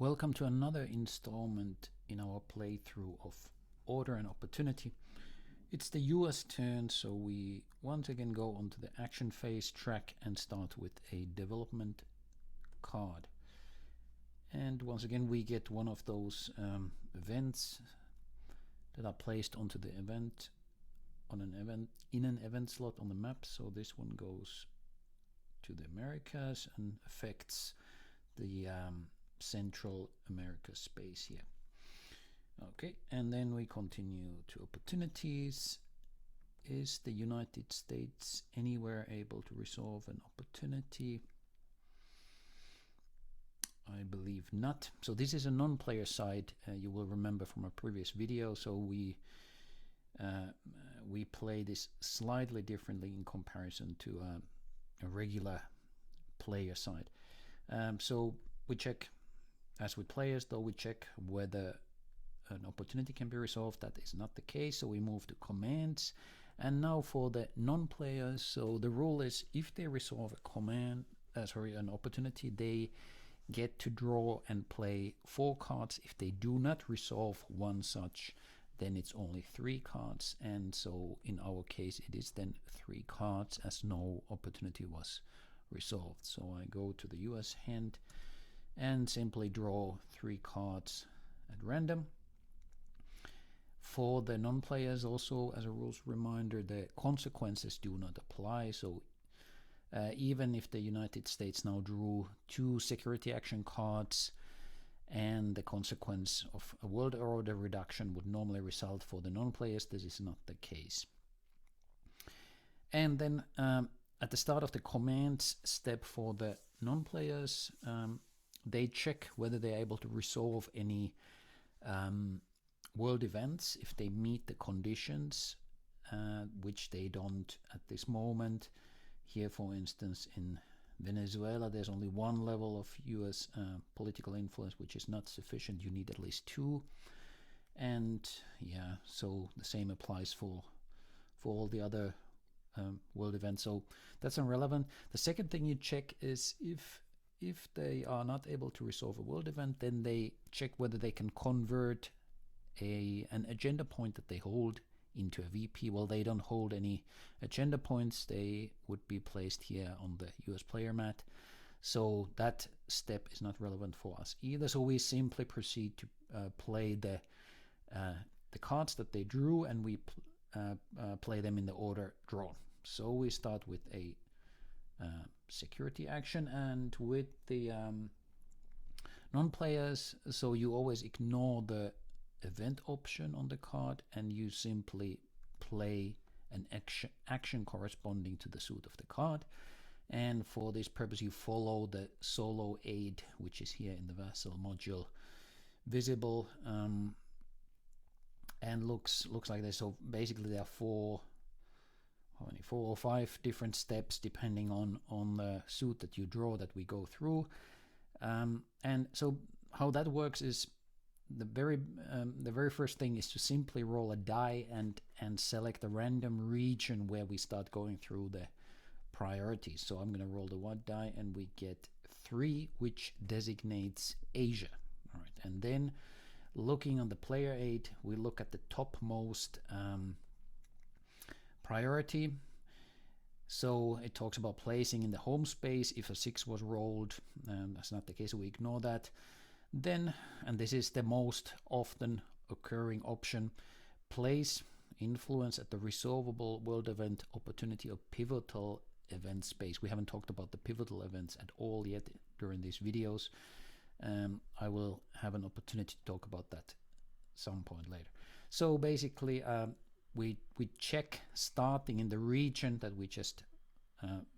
Welcome to another installment in our playthrough of Order and Opportunity. It's the US turn, so we once again go onto the action phase track and start with a development card. And once again we get one of those events that are placed onto the event in an event slot on the map. So this one goes to the Americas and affects the Central America space here. Okay, and then we continue to opportunities. Is the United States anywhere able to resolve an opportunity? I believe not. So this is a non-player side. You will remember from a previous video. So we play this slightly differently in comparison to a regular player side. So we check, as with players though, we check whether an opportunity can be resolved. That is not the case, so we move to commands. And now for the non-players, so the rule is if they resolve an opportunity, they get to draw and play 4 cards. If they do not resolve one such, then it's only 3 cards, and so in our case it is then 3 cards as no opportunity was resolved. So I go to the US hand and simply draw 3 cards at random. For the non-players also, as a rules reminder, the consequences do not apply. So even if the United States now drew 2 security action cards and the consequence of a world order reduction would normally result for the non-players, this is not the case. And then at the start of the commands step for the non-players, they check whether they're able to resolve any world events if they meet the conditions, which they don't at this moment. Here, for instance, in Venezuela, there's only 1 level of US political influence, which is not sufficient. You need at least 2. And yeah, so the same applies for all the other world events. So that's irrelevant. The second thing you check is if they are not able to resolve a world event, then they check whether they can convert an agenda point that they hold into a VP. Well, they don't hold any agenda points. They would be placed here on the US player mat. So that step is not relevant for us either. So we simply proceed to play the cards that they drew, and we play them in the order drawn. So we start with a security action, and with the non-players, so you always ignore the event option on the card and you simply play an action corresponding to the suit of the card. And for this purpose you follow the solo aid, which is here in the vassal module visible, and looks like this. So basically there are 4 or 5 different steps depending on the suit that you draw that we go through. And so how that works is the very first thing is to simply roll a die and select a random region where we start going through the priorities. So I'm going to roll the 1 die and we get 3, which designates Asia. All right, and then looking on the player aid, we look at the topmost priority. So it talks about placing in the home space if a 6 was rolled. That's not the case, so we ignore that. Then, and this is the most often occurring option, place influence at the resolvable world event opportunity or pivotal event space. We haven't talked about the pivotal events at all yet during these videos. I will have an opportunity to talk about that some point later. So basically we check, starting in the region that we just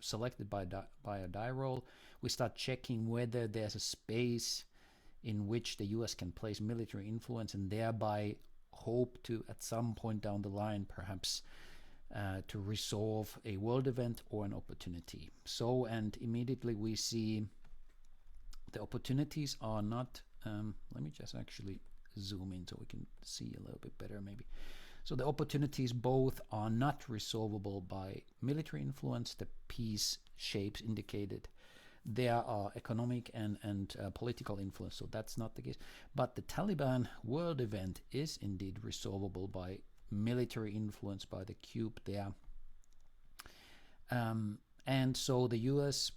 selected by a die roll. We start checking whether there's a space in which the US can place military influence and thereby hope to, at some point down the line, perhaps to resolve a world event or an opportunity. So, and immediately we see the opportunities are not, let me just actually zoom in so we can see a little bit better maybe. So the opportunities both are not resolvable by military influence, the peace shapes indicated there are economic and political influence, so that's not the case. But the Taliban world event is indeed resolvable by military influence, by the cube there. And so the US,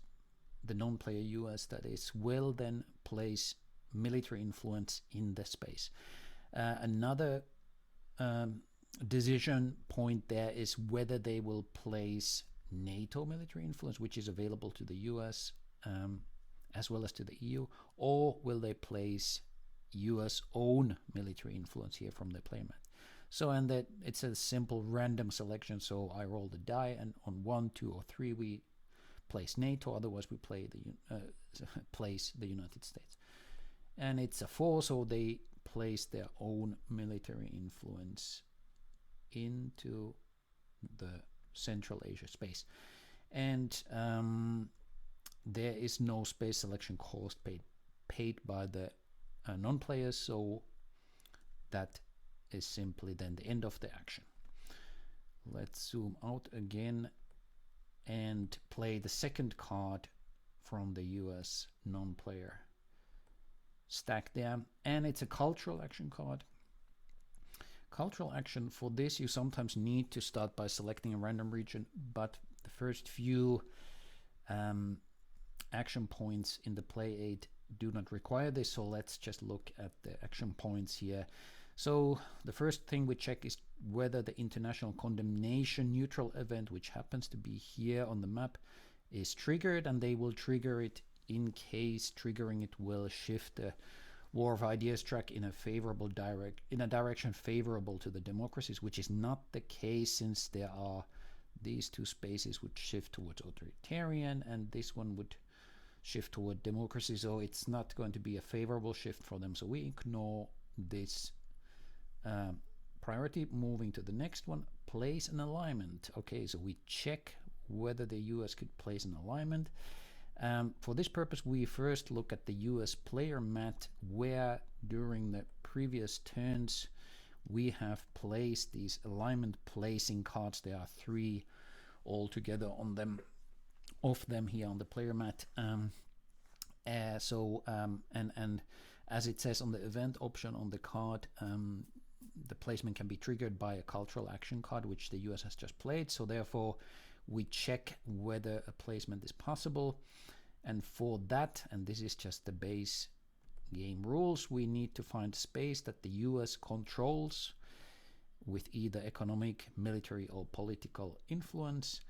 the non-player US that is, will then place military influence in the space. Another decision point there is whether they will place NATO military influence, which is available to the US as well as to the EU, or will they place US own military influence here from the playmat. So, and that it's a simple random selection. So I roll the die, and on 1, 2, or 3 we place NATO. Otherwise, we play place the United States. And it's a 4, so they place their own military influence into the Central Asia space. And there is no space selection cost paid by the non-players, so that is simply then the end of the action. Let's zoom out again and play the second card from the US non-player stack there, and it's a cultural action card. Cultural action, for this you sometimes need to start by selecting a random region, but the first few action points in the play aid do not require this, so let's just look at the action points here. So the first thing we check is whether the international condemnation neutral event, which happens to be here on the map, is triggered, and they will trigger it in case triggering it will shift the War of Ideas track in a direction favorable to the democracies, which is not the case since there are these two spaces would shift towards authoritarian and this one would shift toward democracy, so it's not going to be a favorable shift for them, so we ignore this priority. Moving to the next one, place an alignment. Okay, so we check whether the US could place an alignment. For this purpose, we first look at the US player mat, where during the previous turns we have placed these alignment placing cards. There are 3 altogether on them, of them here on the player mat. And as it says on the event option on the card, the placement can be triggered by a cultural action card, which the US has just played. So therefore, we check whether a placement is possible. And for that, and this is just the base game rules, we need to find space that the US controls with either economic, military, or political influence.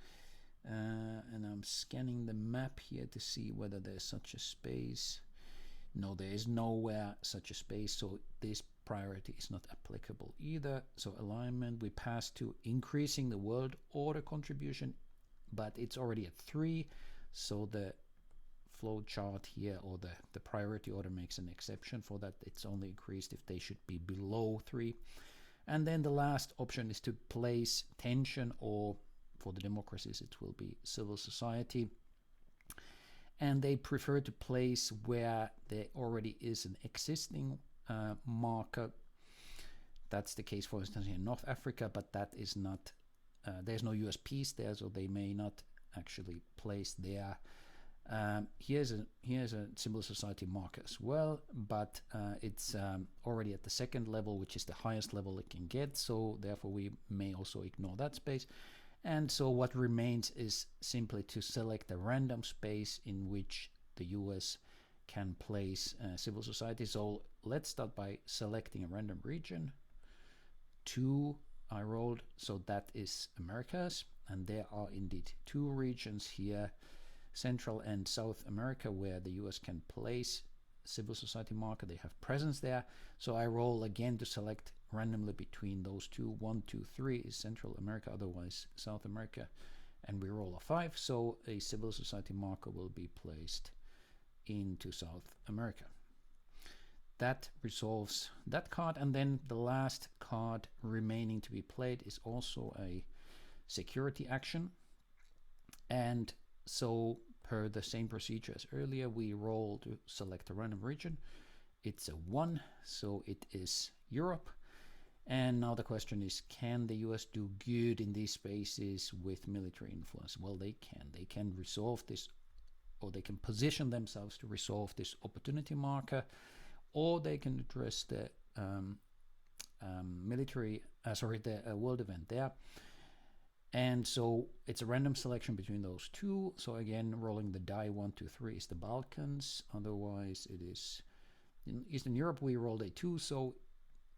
And I'm scanning the map here to see whether there's such a space. No, there is nowhere such a space, so this priority is not applicable either. So alignment, we pass to increasing the world order contribution, but it's already at 3, so the flow chart here, or the priority order, makes an exception for that. It's only increased if they should be below 3. And then the last option is to place tension, or for the democracies it will be civil society, and they prefer to place where there already is an existing marker. That's the case, for instance, in North Africa, but that is not, there's no US peace there, so they may not actually place there. Here's a civil society marker as well, but it's already at the 2nd level, which is the highest level it can get, so therefore we may also ignore that space. And so what remains is simply to select a random space in which the US can place civil society. So let's start by selecting a random region. 2 I rolled, so that is Americas, and there are indeed 2 regions here, Central and South America, where the US can place civil society marker. They have presence there, so I roll again to select randomly between those 2. 1, 2, 3 is Central America, otherwise South America, and we roll a 5, so a civil society marker will be placed into South America. That resolves that card, and then the last card remaining to be played is also a security action. And so per the same procedure as earlier, we roll to select a random region. It's a 1, so it is Europe. And now the question is, can the US do good in these spaces with military influence? Well, they can. They can resolve this or they can position themselves to resolve this opportunity marker, or they can address the world event there. And so it's a random selection between those two. So again, rolling the die 1, 2, 3 is the Balkans. Otherwise, it is in Eastern Europe. We rolled a 2, so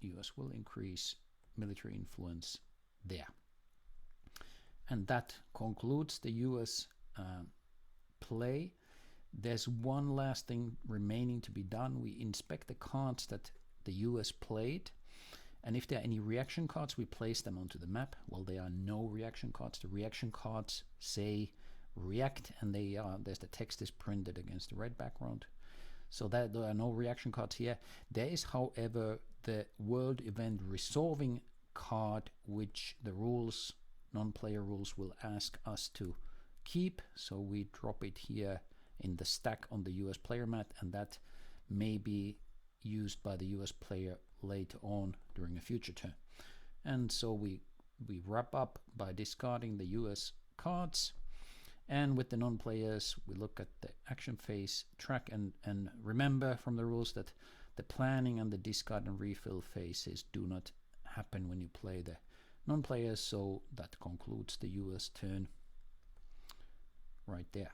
US will increase military influence there. And that concludes the US play. There's one last thing remaining to be done. We inspect the cards that the US played, and if there are any reaction cards, we place them onto the map. Well, there are no reaction cards. The reaction cards say react, and there's the text is printed against the red background. So that there are no reaction cards here. There is, however, the world event resolving card, which the rules, non-player rules, will ask us to keep. So we drop it here in the stack on the US player mat, and that may be used by the US player later on during a future turn. And so we wrap up by discarding the US cards, and with the non-players we look at the action phase track, and remember from the rules that the planning and the discard and refill phases do not happen when you play the non-players. So that concludes the US turn right there.